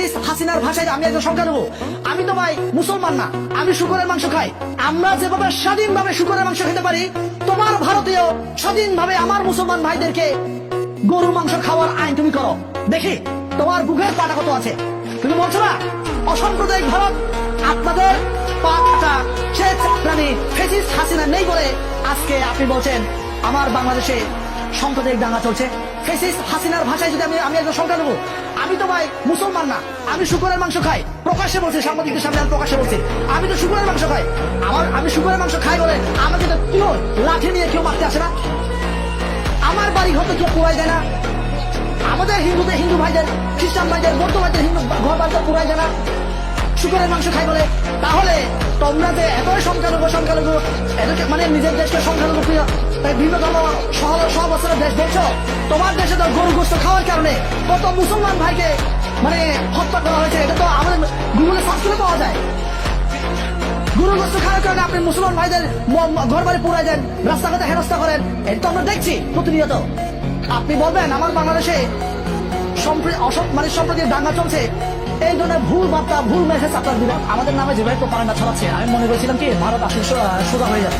Fascist হাসিনার ভাষায় আমি একজন সংখ্যালঘু। আমি তো ভাই মুসলমান না, আমি শুকরের মাংস খাই। আমরা যেভাবে স্বাধীনভাবে শুকরের মাংস খেতে পারি, তোমার ভারতীয় স্বাধীনভাবে আমার মুসলমান ভাইদেরকে গরুর মাংস খাওয়ার আইন তুমি করো, দেখি তোমার বুকের পাটা কত আছে। তুমি বলছো না অসাম্প্রদায়িক ভারত, আপনাদের পাটা সে চাকরানি ফ্যাসিস্ট হাসিনা নেই বলে আজকে আপনি বলছেন আমার বাংলাদেশে সাম্প্রদায়িক দাঙ্গা চলছে। ফ্যাসিস্ট হাসিনার ভাষায় যদি আমি একজন সংখ্যালঘু, আমি তো ভাই মুসলমান না, আমি শুকরের মাংস খাই। প্রকাশ্যে বলছি, সাংবাদিকদের সামনে আমি প্রকাশ্যে বলছি আমি তো শুকরের মাংস খাই। আমি শুকরের মাংস খাই বলে আমাকে তো কেউ লাঠি নিয়ে কেউ মারতে আসে না, আমার বাড়ি ঘর তো কেউ পুরাই দেয় না, আমাদের হিন্দু ভাইদের, খ্রিস্টান ভাইদের, বৌদ্ধ ভাইদের হিন্দু ঘর বাড়ি তো পুরাই দেয় না শুকরের মাংস খাই বলে। তাহলে তোমরা যে এতই সংখ্যালঘু এদেরকে মানে নিজের দেশকে সংখ্যালঘু বিভিন্ন ধর্ম সহবস্থানের দেশ বলছো, তোমার দেশে তো গরু গোস্ত খাওয়ার কারণে কত মুসলমান ভাইকে মানে হত্যা করা হয়েছে। এটা তো আমাদের গুগলে সার্চ করে পাওয়া যায়। গরু গোস্ত খাওয়ার কারণে আপনি মুসলমান ভাইদের ঘর বাড়ি পুরাই দেন, রাস্তাঘাটে হেনস্থা করেন, এটা তো আমরা দেখছি প্রতিনিয়ত। আপনি বলবেন আমার বাংলাদেশে সম্প্রতি দাঙ্গা চলছে, এই ধরনের ভুল বার্তা ভুল মেসেজ আপনার দিবেন আমাদের নামে যেভাবে প্রপাগান্ডা ছড়াচ্ছে। আমি মনে করেছিলাম কি ভারত আসলে সোজা হয়ে যাবে,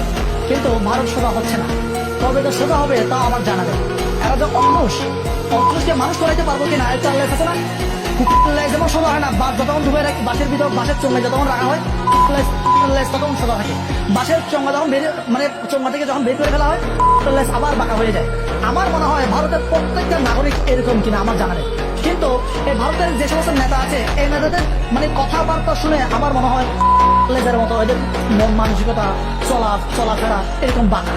কিন্তু ভারত সোজা হচ্ছে না। তবে তো সোজা হবে তাও আমার জানা যায়। এরা যে অঙ্কুশকে মানুষ করাইতে পারবো কিনা একটা আল্লাহ আছে না, যেমন সোজা হয় না, যতক্ষণ ডুবে রাখি বাসের ভিতর, বাসের চোঙ্গা যতক্ষণ রাখা হয় তখন সোজা থাকে, বাসের চোঙ্গা যখন মানে চোঙ্গা থেকে যখন বের করে ফেলা হয় আবার বাঁকা হয়ে যায়। আমার মনে হয় ভারতের প্রত্যেকটা নাগরিক এরকম কিনা আমার জানা নেই, কিন্তু এই ভারতের যে সমস্ত নেতা আছে এই নেতাদের মানে কথাবার্তা শুনে আমার মনে হয় মতো এদের মন মানসিকতা চলাফেরা এরকম বাঁকা।